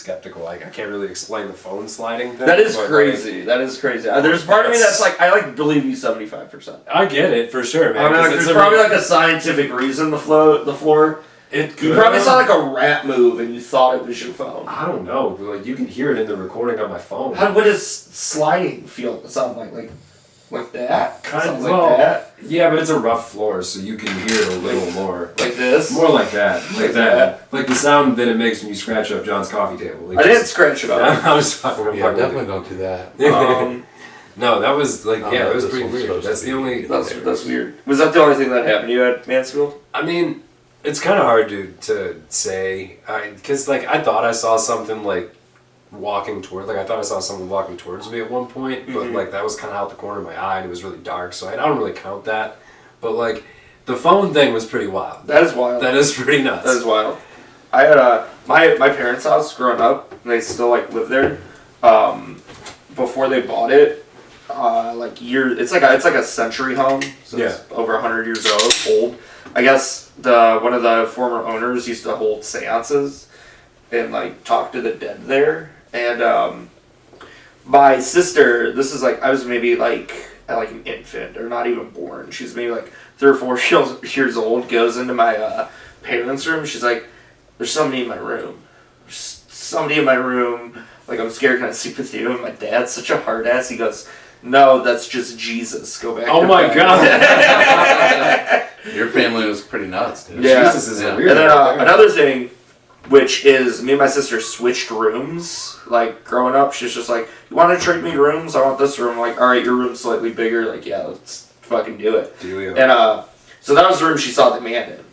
skeptical. Like, I can't really explain the phone sliding thing. That is crazy. There's part of me that's like, I believe you 75%. I get it, for sure, man. I mean, like, there's probably like a scientific reason the floor. You probably saw like a rat move and you thought it was your phone. I don't know, but like, you can hear it in the recording on my phone. What does sliding sound like? Like that? Kind of like that? Yeah, but it's a rough floor, so you can hear it a little more. Like this? More like that. Like that. Like the sound that it makes when you scratch up John's coffee table. Like I didn't scratch it up. I was talking about definitely don't do that. No, that was like, that was pretty weird. That's the only... That's weird. Was that the only thing that happened to you at Mansfield? I mean, it's kind of hard to say. Because, like, I thought I saw something, like, walking towards me at one point, but like that was kind of out the corner of my eye and it was really dark, so I don't really count that. But like the phone thing was pretty wild. That is wild. That is pretty nuts. That is wild. I had my parents' house growing up, and they still like live there. Before they bought it, it's like a century home, so it's over 100 years old. I guess one of the former owners used to hold seances and like talk to the dead there. And my sister, this is like, I was maybe like an infant or not even born. She's maybe like 3 or 4 years old, goes into my parents' room. She's like, there's somebody in my room. Like, I'm scared, can I sleep with you? And my dad's such a hard ass. He goes, no, that's just Jesus. Go back to my God. Your family was pretty nuts, dude. Yeah. Jesus is a weird. And then another thing, which is me and my sister switched rooms. Like, growing up, she's just like, you want to trade me rooms? I want this room. I'm like, alright, your room's slightly bigger. Like, yeah, let's fucking do it. And so that was the room she saw the man in.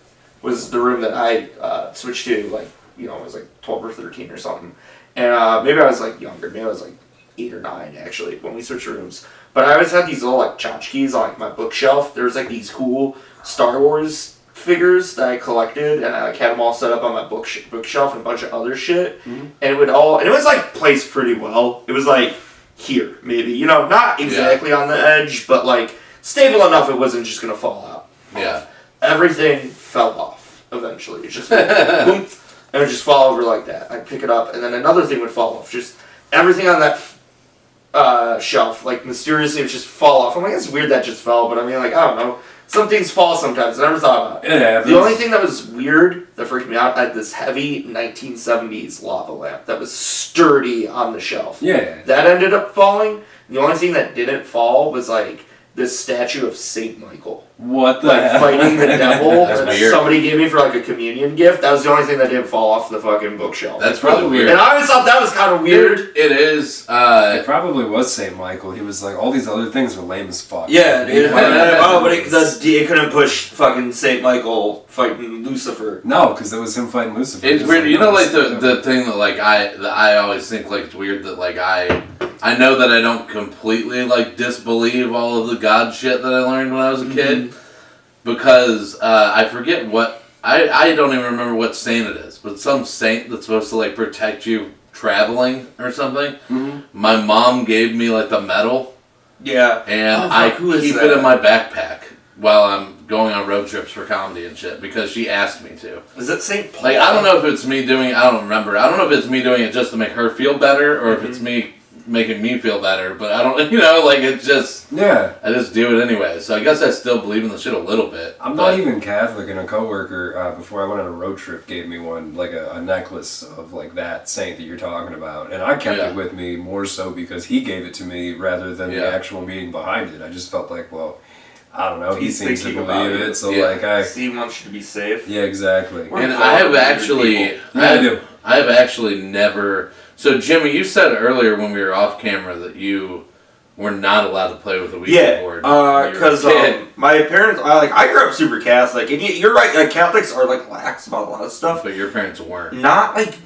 Was the room that I switched to, like, you know, I was like 12 or 13 or something. And maybe I was like younger. Maybe I was like 8 or 9 actually when we switched rooms. But I always had these little like tchotchkes on like my bookshelf. There was like these cool Star Wars figures that I collected, and I like had them all set up on my bookshelf and a bunch of other shit. And it was like placed pretty well. It was like here, maybe, you know, not exactly on the edge, but like stable enough it wasn't just gonna fall out. Yeah. Everything fell off eventually. It just boom, and it would just fall over like that. I'd pick it up, and then another thing would fall off. Just everything on that shelf, like mysteriously, would just fall off. I'm like, it's weird that just fell, but I mean, like, I don't know. Some things fall sometimes. I never thought about it. Yeah, the only thing that was weird, that freaked me out, I had this heavy 1970s lava lamp that was sturdy on the shelf. Yeah. That ended up falling. The only thing that didn't fall was like this statue of Saint Michael. What the hell? Fighting the devil. That's that weird. Somebody gave me for like a communion gift. That was the only thing that didn't fall off the fucking bookshelf. That's probably weird. And I always thought that was kind of weird. It is. It probably was St. Michael. He was like, all these other things are lame as fuck. Yeah, dude. But it couldn't push fucking St. Michael fighting Lucifer. No, because it was him fighting Lucifer. It's weird. You know, like the thing that like I always think like it's weird that like I know that I don't completely like disbelieve all of the God shit that I learned when I was a kid. Because I forget what I don't even remember what saint it is, but some saint that's supposed to like protect you traveling or something. My mom gave me like the medal. Yeah. And I keep it in my backpack while I'm going on road trips for comedy and shit because she asked me to. Is it St. Paul? Like, I don't know if it's me doing it, I don't remember. I don't know if it's me doing it just to make her feel better or if it's me making me feel better, but I don't, you know, like, it's just, I just do it anyway. So I guess I still believe in the shit a little bit. I'm not even Catholic, and a coworker, before I went on a road trip, gave me one, like a necklace of, like, that saint that you're talking about, and I kept it with me more so because he gave it to me rather than the actual meaning behind it. I just felt like, well, I don't know, he seems to believe it, so, like, He wants you to be safe. Yeah, exactly. And I have actually, I have actually never... So, Jimmy, you said earlier when we were off camera that you were not allowed to play with a Ouija board. Yeah, because my parents, I grew up super Catholic, and you're right, like, Catholics are, like, lax about a lot of stuff. But your parents weren't. Not, like,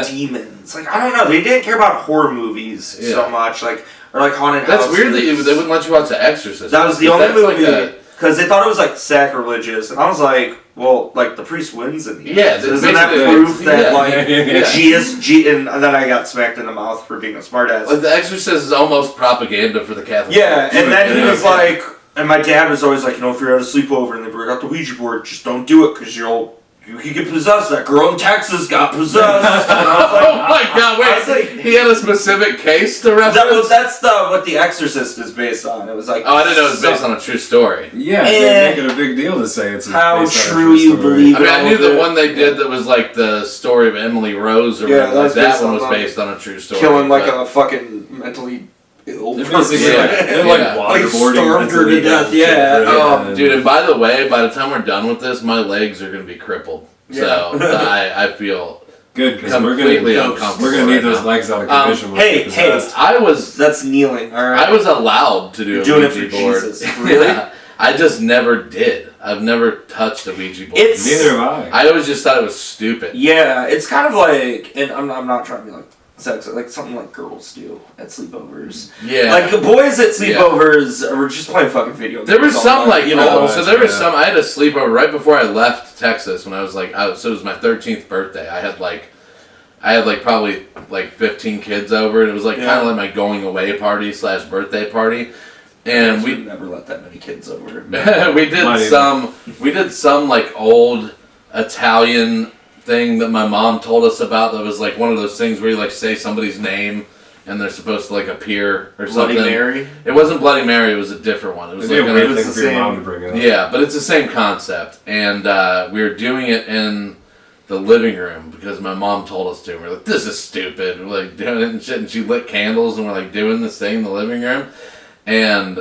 demons. Like, I don't know, they didn't care about horror movies so much, like, or, like, haunted houses. That's weird that they wouldn't let you watch The Exorcist. That was the only movie, because they thought it was, like, sacrilegious, and I was like... Well, like, the priest wins in the end. Yeah, isn't that proof that, and then I got smacked in the mouth for being a smartass. Like, The Exorcist is almost propaganda for the Catholic Church. And then he was like, and my dad was always like, you know, if you're at a sleepover and they bring out the Ouija board, just don't do it, because you'll you could get possessed. That girl in Texas got possessed. And I was like, Oh my god, wait, he had a specific case to reference? that's what The Exorcist is based on. It was like... Oh, I didn't know it was based on a true story. Yeah, they're making a big deal to say it's how based on true you story. believe I mean, I knew the one they did that was like the story of Emily Rose or whatever. Like that one was based on a true story. Killing like a fucking mentally ill They're person. basically they're like waterboarding starved her to mentally death, ill yeah. children. Dude, and by the way, by the time we're done with this, my legs are going to be crippled. So I feel good because completely we're uncomfortable. gonna need right those now. legs out of commission. That's kneeling. All right. I was allowed to do a doing Ouija it for board. Jesus. Really? Yeah. I just never did. I've never touched a Ouija board. Neither have I. I always just thought it was stupid. Yeah, it's kind of like, and I'm not trying to be like sex, like something like girls do at sleepovers. Yeah. Like the boys at sleepovers were just playing fucking video games. There was some like, you know. so there was some. I had a sleepover right before I left Texas when I was like, so it was my 13th birthday. I had like probably like 15 kids over, and it was like kind of like my going away party / birthday party. And we never let that many kids over. we did some like old Italian thing that my mom told us about that was like one of those things where you like say somebody's name and they're supposed to like appear or something. Bloody Mary? It wasn't Bloody Mary, it was a different one. It was like a weird thing for your mom to bring up. Yeah, but it's the same concept. And we were doing it in the living room because my mom told us to. We're like, this is stupid. We're like doing it and shit, and she lit candles and we're like doing this thing in the living room. And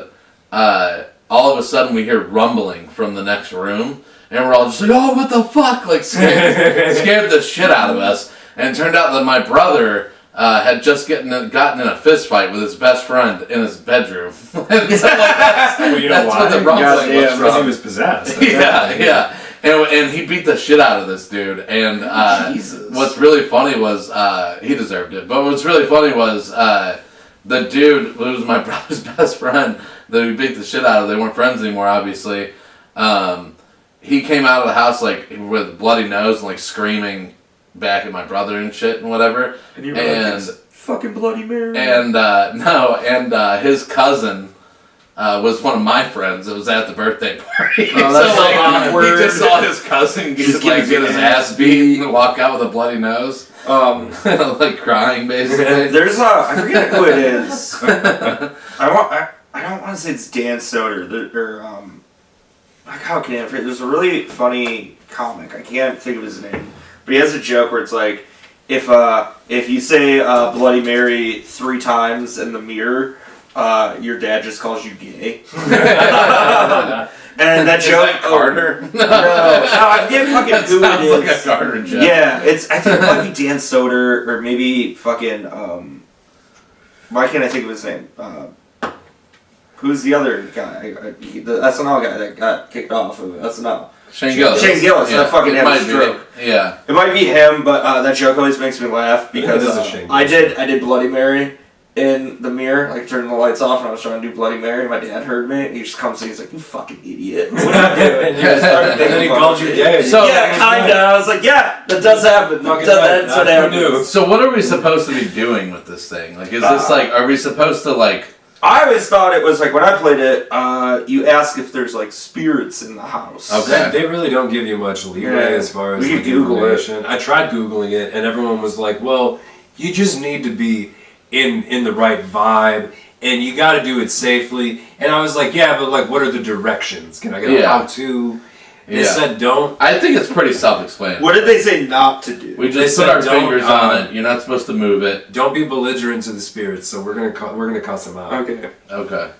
all of a sudden we hear rumbling from the next room, and we're all just like, oh, what the fuck? Like, scared the shit out of us. And it turned out that my brother had just gotten in a fist fight with his best friend in his bedroom. And so, like, that's what the rumbling was from. Because he was possessed. Yeah. And he beat the shit out of this dude. And what's really funny was, he deserved it, but what's really funny was, the dude who was my brother's best friend that we beat the shit out of, they weren't friends anymore, obviously. He came out of the house like with a bloody nose and like screaming back at my brother and shit and whatever. And you were like, it's fucking Bloody Mary. And his cousin was one of my friends that was at the birthday party. Oh, that's so awkward. He just saw his cousin get his ass beat and walk out with a bloody nose. Like crying basically. There's I forget who it is. I don't want to say it's Dan Soder or how can I forget? There's a really funny comic. I can't think of his name, but he has a joke where it's like, if you say Bloody Mary 3 times in the mirror, your dad just calls you gay. And that joke, that Carter? No, I forget fucking who it is. Like a Carter joke. Yeah, I think it might be Dan Soder or maybe fucking why can't I think of his name? Who's the other guy? The SNL guy that got kicked off of SNL. Shane Gillis. Yeah, that fucking had a stroke. Yeah. It might be him, but that joke always makes me laugh because I did Bloody Mary in the mirror, like turning the lights off, and I was trying to do Bloody Mary. My dad heard me, and he just comes in, he's like, "You fucking idiot! What are you doing?" And then he called you gay. So yeah, kinda. I was like, "Yeah, that does happen. That's what happens." So what are we supposed to be doing with this thing? Like, is this like, are we supposed to like? I always thought it was like when I played it, you ask if there's like spirits in the house. Okay. They really don't give you much leeway as far as like, Google information. I tried Googling it, and everyone was like, well, you just need to be in the right vibe, and you got to do it safely. And I was like, yeah, but like, what are the directions? Can I get a how-to? They said don't. I think it's pretty self-explanatory. What did they say not to do? We just put our fingers on it. You're not supposed to move it. Don't be belligerent to the spirits. So we're gonna cuss them out. Okay. Okay.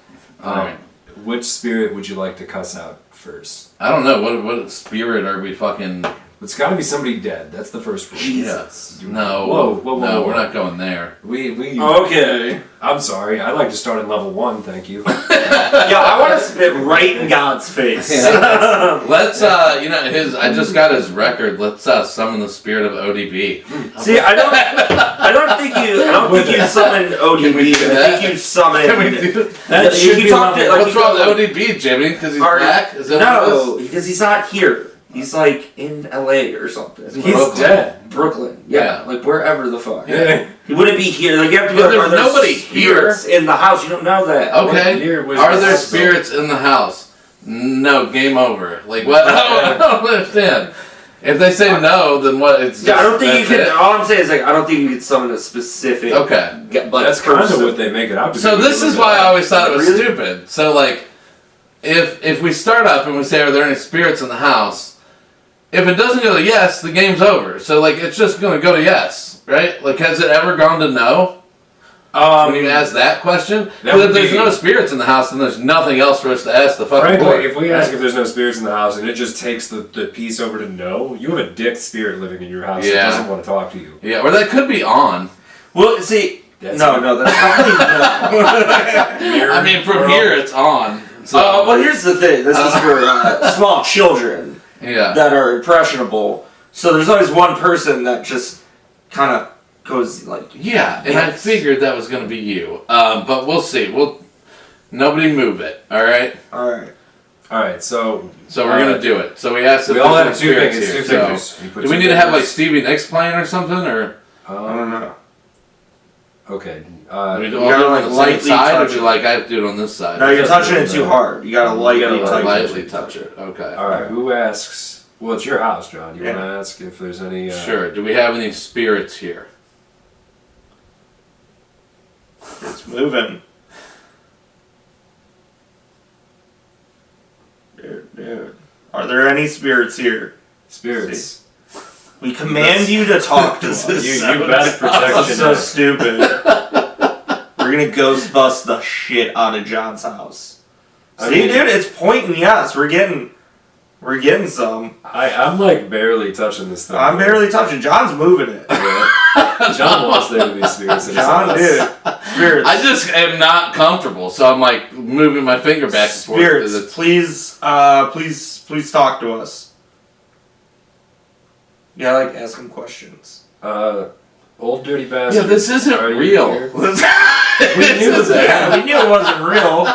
All right. Which spirit would you like to cuss out first? I don't know. What spirit are we fucking? It's got to be somebody dead. That's the first rule. Jesus. No. Whoa. No, we're not going there. We. Okay. I'm sorry. I'd like to start at level 1. Thank you. Yeah, I want to spit right in God's face. Yeah, let's I just got his record. Let's summon the spirit of ODB. See, I don't think you summoned ODB. I think you summoned. Can we do that? Should be what's wrong with ODB, Jimmy? Because he's black? Is that no, because he's not here. He's like in LA or something. He's dead. Brooklyn. Yeah, like wherever the fuck. Yeah. He wouldn't be here. Like you have to be But like, there's nobody here in the house. You don't know that. Okay. Are there spirits in the house? No, game over. Like what? I don't understand. If they say no, then what? It's just, I don't think you can. it. All I'm saying is, like, I don't think you can summon a specific. Okay. Like, that's kind of what they make it out to be. So this is why I always thought it was Really? stupid. So like, if we start up and we say, are there any spirits in the house? If it doesn't go to yes, the game's over. So like, it's just going to go to yes, right? Like, has it ever gone to no? When you ask that question? Because if there's no spirits in the house, then there's nothing else for us to ask the fucking board. Frankly, if we ask if there's no spirits in the house and it just takes the piece over to no, you have a dick spirit living in your house that doesn't want to talk to you. Yeah, or that could be on. Well, see, that's not no. I mean, from here it's on. So. Well, here's the thing. This is for small children that are impressionable. So there's always one person that just kind of goes like... Yeah, and I figured that was going to be you. But we'll see. Nobody move it, alright? Alright, so we're going to do it. So we asked if we all there's have two spirits fingers. here. So do we need to have like Stevie Nicks playing or something? Or I don't know. Okay. We gotta like lightly touch it. Like I have to do it on this side. No, you're touching it too hard. You gotta lightly touch it. Okay. Alright, who asks... Well, it's your house, John. You want to ask if there's any... Sure. Do we have any spirits here? It's moving. Dude. Are there any spirits here? Spirits. We command you to talk to us. You best protection. This is so stupid. We're gonna ghost bust the shit out of John's house. See, dude, it's pointing yes. We're getting some. I'm like barely touching this thing. I'm barely touching. John's moving it. John wants there to be spirits in his John, house. dude. Spirits. I just am not comfortable, so I'm like moving my finger back and forth. Spirits, please talk to us. Yeah, I like asking questions. Old dirty bastard. Yeah, this isn't real. We knew it wasn't real.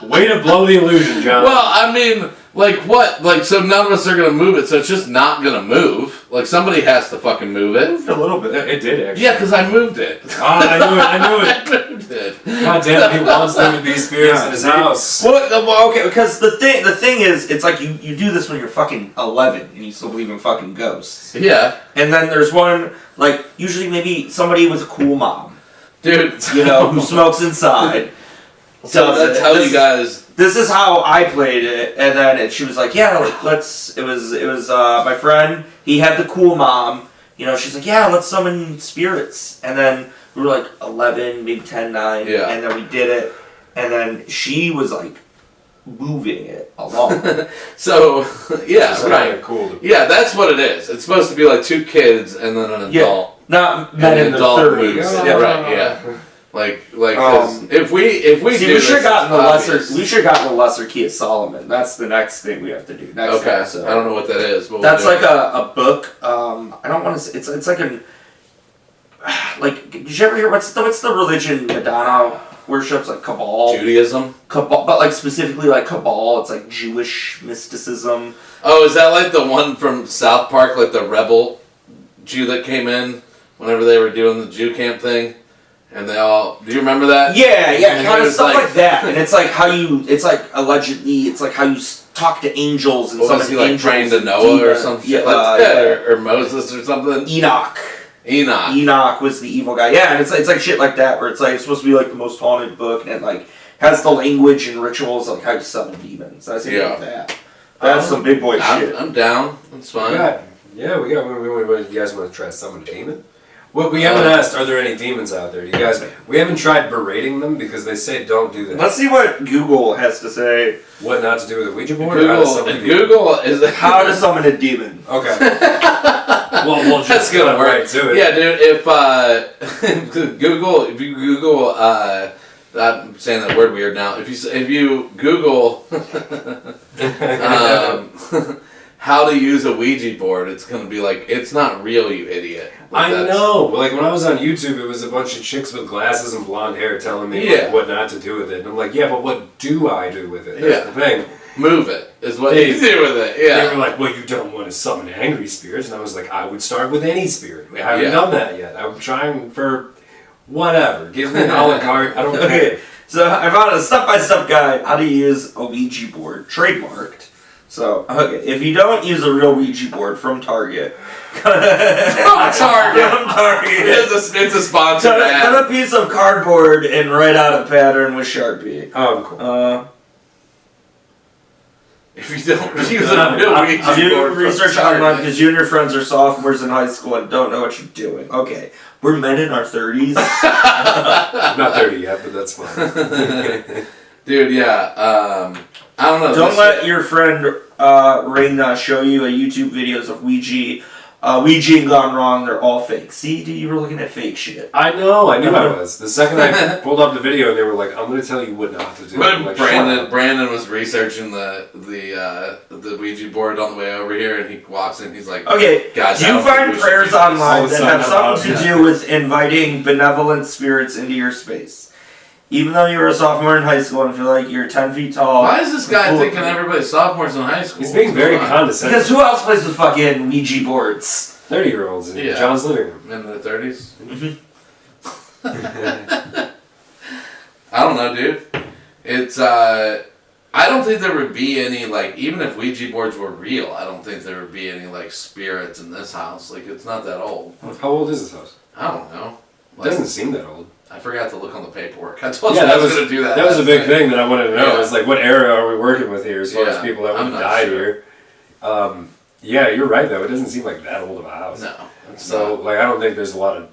Way to blow the illusion, John. Well, I mean, like what? Like, so none of us are gonna move it, so it's just not gonna move. Like, somebody has to fucking move it. Moved a little bit. It did, actually. Yeah, because I moved it. Oh, I knew it. I moved it. God damn it, he wants there to be spirits in his house. Well, okay, because the thing is, it's like you do this when you're fucking 11 and you still believe in fucking ghosts. Yeah. And then there's one, like, usually maybe somebody with a cool mom. Dude. You know, who smokes inside. So that's how you guys... This is how I played it, and then she was like, yeah, like, let's, it was my friend, he had the cool mom, you know, she's like, yeah, let's summon spirits, and then we were like 11, maybe 10, 9, and then we did it, and then she was like, moving it along. So, yeah, right. Cool. Yeah, that's what it is. It's supposed to be like two kids and then an adult. Not men in the 30s. Yeah, right, yeah. Like, if we see, do we should have gotten the obvious. lesser key of Solomon. That's the next thing we have to do. Next episode. I don't know what that is. But that's like a book. I don't want to say it's like an did you ever hear what's the religion Madonna worships, like Cabal? Judaism? Cabal, but like specifically like Cabal, it's like Jewish mysticism. Oh, is that like the one from South Park, like the rebel Jew that came in whenever they were doing the Jew camp thing? And they all... Do you remember that? Yeah, kind of stuff like that. And it's like how you... It's like allegedly... It's like how you talk to angels and was he like praying to Noah or something? Yeah, like that, or Moses or something? Enoch was the evil guy. Yeah, and it's like shit like that, where it's like it's supposed to be like the most haunted book, and it like has the language and rituals like how you summon demons. I see like that. That's some big boy shit. I'm down. That's fine. We got. You guys want to try to summon a demon? Well, we haven't asked, are there any demons out there? You guys, we haven't tried berating them because they say don't do that. Let's see what Google has to say. What not to do with a Ouija board? Google is how to summon a demon. Okay. Well, we'll just gonna work right to it. Yeah, dude. If you Google, I'm saying that word weird now. If you Google how to use a Ouija board, it's gonna be like, it's not real, you idiot. Like, I know. Like when I was on YouTube, it was a bunch of chicks with glasses and blonde hair telling me like, what not to do with it. And I'm like, yeah, but what do I do with it? That's the thing. Move it is what you do with it. Yeah. They were like, well, you don't want to summon angry spirits. And I was like, I would start with any spirit. I haven't done that yet. I'm trying for whatever. Give me an a la carte. I don't care. So I found a step-by-step guide how to use a Ouija board, trademarked. So, okay, if you don't use a real Ouija board from Target. From Target! It's a sponsor. Cut a piece of cardboard and write out a pattern with Sharpie. Oh, cool. If you don't use a real Ouija do board research online because you and your friends are sophomores in high school and don't know what you're doing. Okay, we're men in our 30s. I'm not 30 yet, but that's fine. Dude, yeah. I don't know. Don't let your friend Raina show you a YouTube videos of Ouija. Ouija gone wrong. They're all fake. See, dude, you were looking at fake shit. I know. I knew I was. The second I pulled up the video, and they were like, "I'm going to tell you what not to do." But like, Brandon was researching the Ouija board on the way over here, and he walks in. He's like, "Okay, guys, do you find prayers online that have something to do with inviting benevolent spirits into your space? Even though you were a sophomore in high school and feel like you're 10 feet tall." Why is this guy thinking everybody's sophomores in high school? He's being very condescending. Because who else plays with fucking Ouija boards? 30-years in John's living room. In their 30s? I don't know, dude. It's, I don't think there would be any, like, even if Ouija boards were real, I don't think there would be any, like, spirits in this house. Like, it's not that old. How old is this house? I don't know. It doesn't seem that old. I forgot to look on the paperwork. I told you I was going to do that. That was a big thing that I wanted to know. Yeah. It's like, what era are we working with here as far as people that would have died here? Yeah, you're right, though. It doesn't seem like that old of a house. No. So, like, I don't think there's a lot of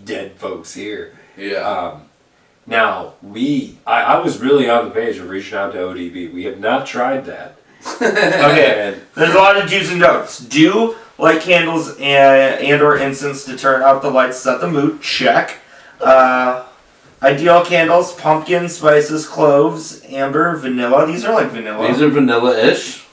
dead folks here. Yeah. Now, I was really on the page of reaching out to ODB. We have not tried that. Okay. There's a lot of do's and don'ts. Do light candles and or incense to turn out the lights, set the mood. Check. Ideal candles: pumpkin, spices, cloves, amber, vanilla. These are like vanilla. These are vanilla-ish.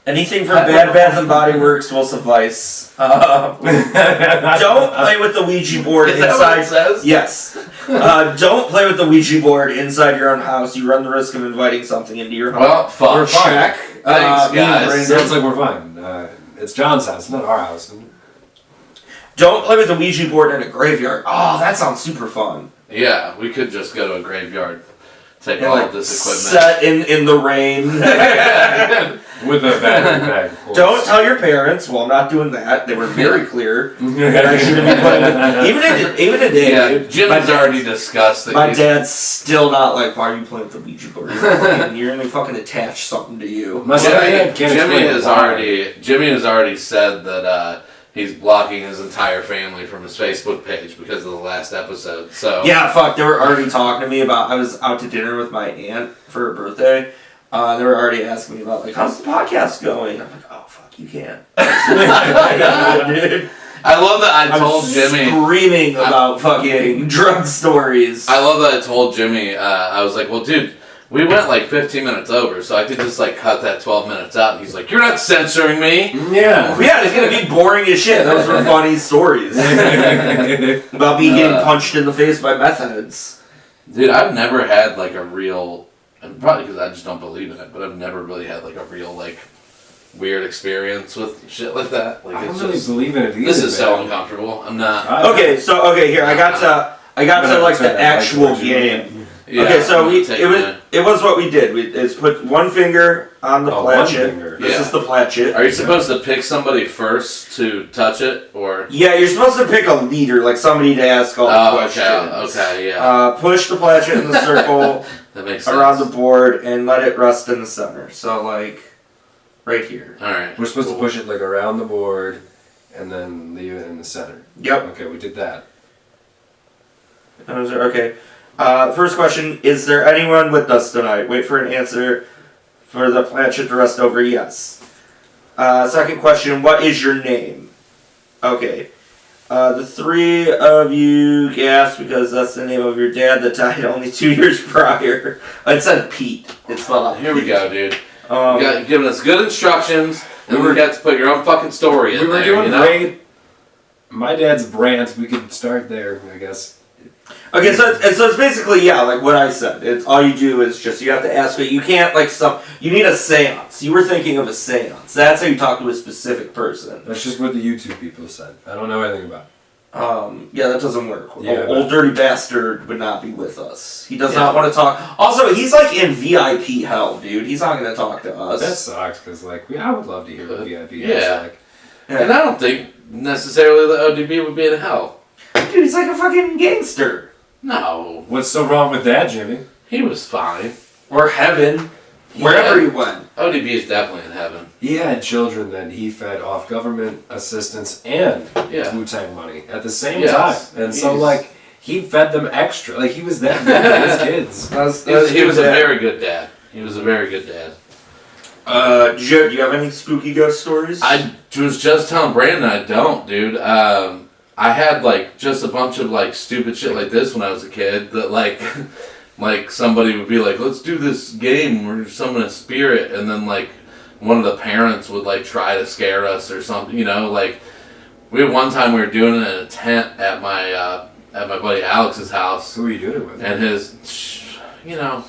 Anything from Bad Bath and Body Works will suffice. Don't play with the Ouija board Is inside. that what it says? Yes. Don't play with the Ouija board inside your own house. You run the risk of inviting something into your home. Well, fuck. We're fine. Check. Thanks, guys. Sounds like we're fine. It's John's house, not our house. Don't play with the Ouija board in a graveyard. Oh, that sounds super fun. Yeah, we could just go to a graveyard, take And all like of this equipment. set in the rain. With a battery bag. Don't tell your parents. Well, I'm not doing that. They were very clear. And I shouldn't be playing with, even today. Yeah, dude, Jim's already discussed that. My dad's still not like, why are you playing with the Ouija board? You're gonna fucking attach something to you. Jimmy has already said that he's blocking his entire family from his Facebook page because of the last episode. So yeah, fuck. They were already talking to me about. I was out to dinner with my aunt for her birthday. They were already asking me about, like, how's the podcast going? I'm like, oh, fuck, you can't. Dude. I love that I told Jimmy. Screaming about fucking drug stories. I love that I told Jimmy, I was like, well, dude, we went like 15 minutes over, so I could just like cut that 12 minutes out. And he's like, you're not censoring me. Yeah. Yeah, it's going to be boring as shit. Those were funny stories. About me getting punched in the face by meth heads. Dude, I've never had like a real, and probably because I just don't believe in it, but I've never really had like a real like weird experience with shit like that. Like, I don't really believe in it either. This is so uncomfortable. I'm not. Okay, here I got to like the actual game. Yeah, okay, so it was what we did. It's put one finger on the planchet. This is the planchet. Are you supposed to pick somebody first to touch it, or? Yeah, you're supposed to pick a leader, like somebody to ask all the questions. Okay, yeah. Push the planchet in the circle that makes sense. Around the board and let it rest in the center. So like right here. All right. We're supposed to push it like around the board and then leave it in the center. Yep. Okay, we did that. Okay. First question, is there anyone with us tonight? Wait for an answer for the planchet to rest over, yes. Second question, what is your name? Okay. The three of you gasped because that's the name of your dad that died only 2 years prior. It said Pete. It's spelled out. Here we go, dude. You got giving us good instructions, and we got to put your own fucking story in there. We were doing great. My dad's Brant. We could start there, I guess. Okay, so it's basically, yeah, like what I said. It's all you do is just, you have to ask it. You can't, like, you need a seance. You were thinking of a seance. That's how you talk to a specific person. That's just what the YouTube people said. I don't know anything about it. Yeah, that doesn't work. Yeah, old dirty bastard would not be with us. He does not want to talk. Also, he's like in VIP hell, dude. He's not going to talk to us. That sucks because I would love to hear what VIP yeah. is like. Yeah. And I don't think necessarily the ODB would be in hell. Dude, he's like a fucking gangster. No. What's so wrong with that, Jimmy? He was fine. Or heaven. Wherever he went. ODB is definitely in heaven. He had children that he fed off government assistance and Wu-Tang money at the same time. And so, like, he fed them extra. Like, he was that good to his kids. He was a very good dad. He was a very good dad. Do you have any spooky ghost stories? I was just telling Brandon I don't, dude. I had, like, just a bunch of, like, stupid shit like this when I was a kid that, like... Like, somebody would be like, let's do this game where you summon a spirit, and then, like, one of the parents would, like, try to scare us or something, you know? Like, we had one time we were doing it in a tent at my buddy Alex's house. Who were you doing it with? And his, you know,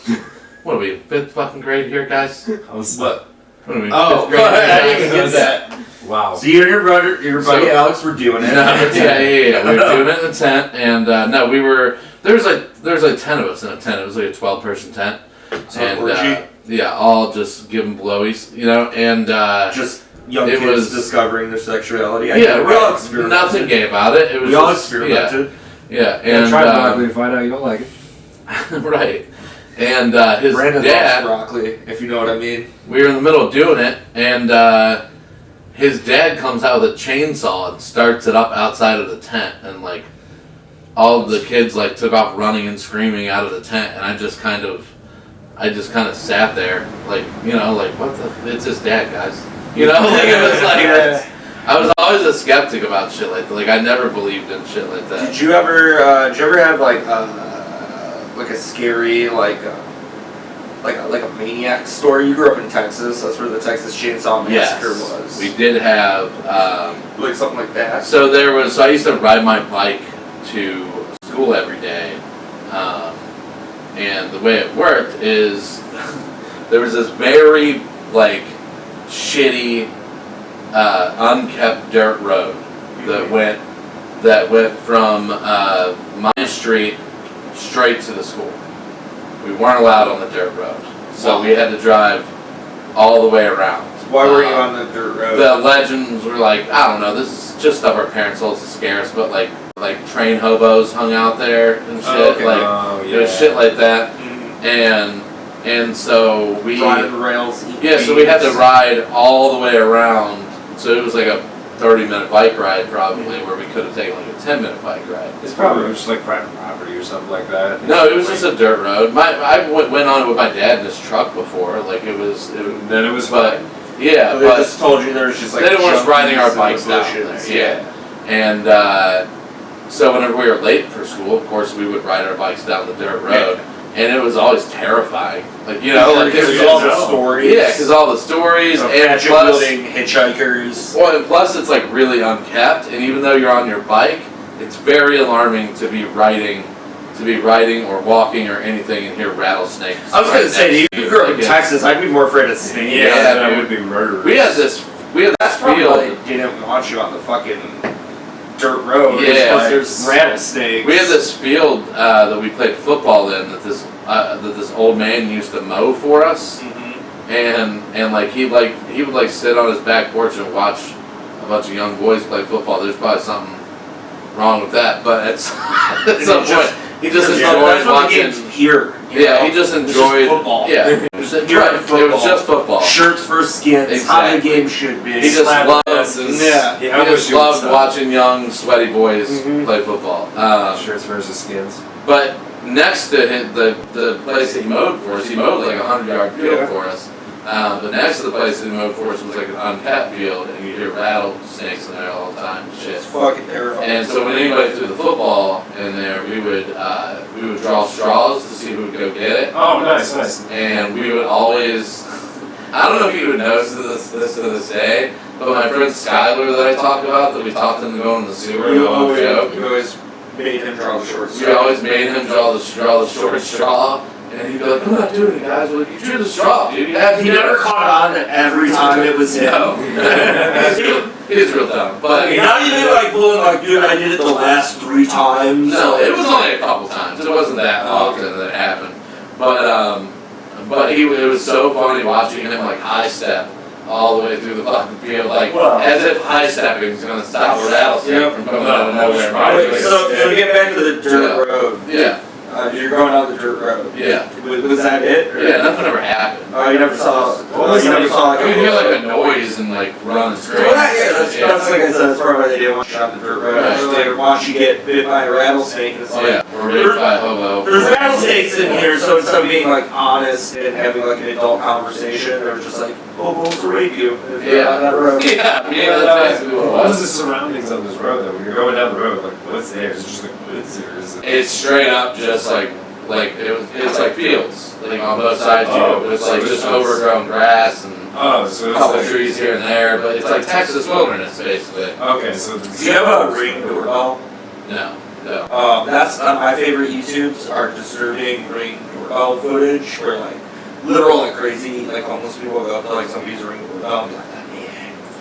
what are we, 5th fucking grade here, guys? What? What are we, Oh, 5th grade I didn't even get that. Wow. So you and your buddy Alex were doing it. Yeah. We were doing it in a tent, and, no, we were... There was like 10 of us in a tent. It was like a 12-person tent. So And yeah, all just giving blowies, you know, and just young kids discovering their sexuality. We all experimented. Nothing gay about it. It was we all experimented. Yeah, and try broccoli to find out you don't like it. Right. And his Brandon dad, loves broccoli, if you know what I mean. We were in the middle of doing it, and his dad comes out with a chainsaw and starts it up outside of the tent, and like all of the kids like took off running and screaming out of the tent, and I just kind of sat there, like, you know, like, what the? It's his dad, guys. You know, like it was like I was always a skeptic about shit like that. Like I never believed in shit like that. Did you ever have like a scary like a maniac story? You grew up in Texas. That's where the Texas Chainsaw Massacre was. We did have like something like that. So I used to ride my bike to school every day, and the way it worked is there was this very like shitty unkept dirt road that went from my street straight to the school. We weren't allowed on the dirt road, so we had to drive all the way around. Why were you on the dirt road? The legends were like, I don't know, this is just stuff our parents told us to scare us, but like train hobos hung out there and shit. Oh, okay. There was shit like that. And so we riding the rails. So we had to ride all the way around. So it was like a 30-minute bike ride probably, where we could have taken like a 10-minute bike ride. It's probably just like private property or something like that. No, it was just a dirt road. I went on it with my dad in his truck before. Like it was fine. Yeah, they just told you there was just like they didn't want us riding our bikes down there. Yeah. And so whenever we were late for school, of course we would ride our bikes down the dirt road. And it was always terrifying. Like, you know, like because all the stories. Yeah, because all the stories and plus hitchhikers. Well, and plus it's like really unkept, and even though you're on your bike, it's very alarming to be riding or walking or anything and hear rattlesnakes. I was gonna say, if you grew up in Texas, I'd be more afraid of snakes. Yeah, that would be murderous. We had this field. They didn't want you on the fucking dirt road. Yeah, there's rattlesnakes. We had this field that we played football in that this old man used to mow for us, and like he would like sit on his back porch and watch a bunch of young boys play football. There's probably something wrong with that, but at some point he just enjoyed watching. Here, he just enjoyed football. Yeah, it was just football. Shirts for skins. Exactly. How the game should be. He just loved watching young sweaty boys play football. Shirts versus skins. But next to the place that he mowed for us, he mowed like a 100-yard field for us. But next to the place that he mowed for us was like an unkept field, and you hear rattlesnakes in there all the time and shit. It's fucking terrifying. And so when anybody threw the football in there, we would draw straws to see who would go get it. Oh, nice. And we would always, I don't know if you would notice this to this day, but my friend Skylar that I talked about, that we talked him to go in the sewer. You always made him draw the short straw. We always made him draw the short straw. And he'd be like, I'm not doing it, guys. Well, you drew the straw, dude. He never caught on every time it was him. He's real dumb. But not even like blowing like, dude, I did it the last 3 times. No, it was only a couple times. It wasn't that often that it happened. But it was so funny watching him like high step all the way through the fucking field, like as if high stepping is gonna stop a rattlesnake from coming out of nowhere. So to get back to the dirt road. Yeah. You're going on the dirt road. Yeah. Was that it? Or? Yeah, nothing ever happened. Oh, you never saw. You never saw. Like, you hear like a noise and like run straight. Well, that's like I said. That's probably why they didn't want you on the dirt road. Right. They want you to get bit by a rattlesnake. And it's like, or raped by a hobo. There's rattlesnakes in here, so instead of being like honest and having like an adult conversation, they're just like, hobos will rape you if you're on that road. Yeah, that's basically what it What was. is the surroundings on this road though? When you're going down the road, like what's there? Is it just like woods or is it? It's straight up just like it's like fields, like on both sides. It's like just overgrown grass and so a couple trees here and there, but it's like Texas wilderness basically. Okay, so Do you have a Ring doorbell? No. That's my favorite YouTubes are disturbing Ring doorbell footage where like literal like crazy like homeless people go up to like somebody's Ring doorbell and be like,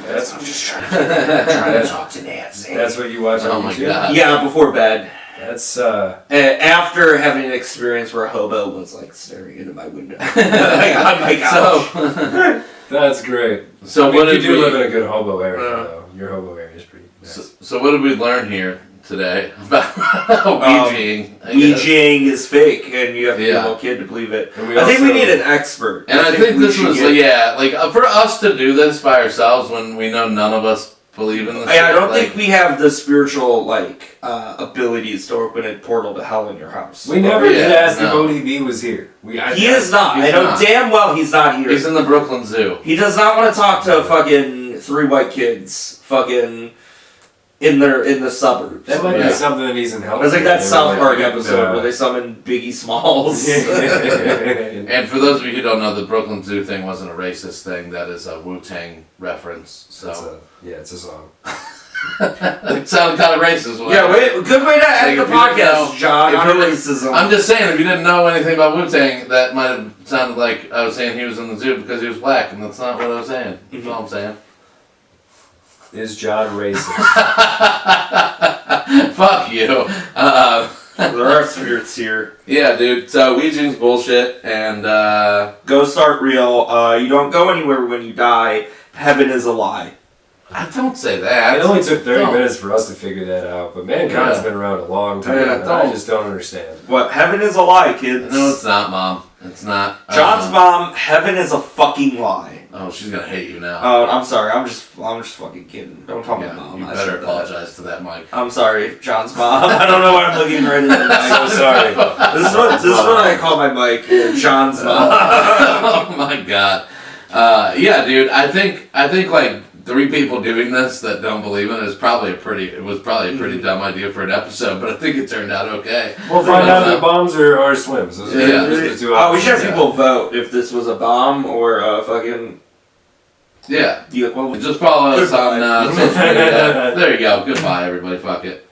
that's I'm just trying to talk to Nancy. That's what you watch on Oh my YouTube? God. Yeah, before bed. That's After having an experience where a hobo was like staring into my window, like on my couch. So that's great. So what you did do we live in a good hobo area though. Your hobo area is pretty nice. So what did we learn here today about Ouijaing? Ouijaing is fake, and you have to be a little kid to believe it. And I think we need an expert. And I think this was for us to do this by ourselves when we know none of us believe in this. I don't think we have the spiritual abilities to open a portal to hell in your house. We never did ask if ODB was here. He is not. I know damn well he's not here. He's in the Brooklyn Zoo. He does not want to talk to fucking 3 white kids fucking in the suburbs. That might be something that he's in hell. It's like that South Park episode where they summon Biggie Smalls. And for those of you who don't know, the Brooklyn Zoo thing wasn't a racist thing. That is a Wu-Tang reference. So it's a song. It sounded kind of racist. Good way to end the podcast, John. On racism. I'm just saying, if you didn't know anything about Wu-Tang, that might have sounded like I was saying he was in the zoo because he was black, and that's not what I was saying. That's all I'm saying. Is John racist? Fuck you. There are spirits here. Yeah, dude. So Ouijaing's bullshit, and Ghosts aren't real. You don't go anywhere when you die. Heaven is a lie. I don't say that. It only took 30 minutes for us to figure that out, but mankind's been around a long time, and I just don't understand. What? Heaven is a lie, kids. No, it's not, Mom. It's not. John's mom. Heaven is a fucking lie. Oh, she's gonna hate you now. Oh, I'm sorry. I'm just fucking kidding. Don't call me mom. You better apologize to that mic. I'm sorry, John's mom. I don't know why I'm looking right at it. I'm so sorry. This is what I call my mic. John's mom. Oh my god. Yeah, dude. I think like 3 people doing this that don't believe in it was probably a pretty dumb idea for an episode, but I think it turned out okay. We'll find out if the bombs are swims. Those are the 2 we should have people vote if this was a bomb or a fucking. Yeah. Just follow us on social media. There you go. Goodbye, everybody. Fuck it.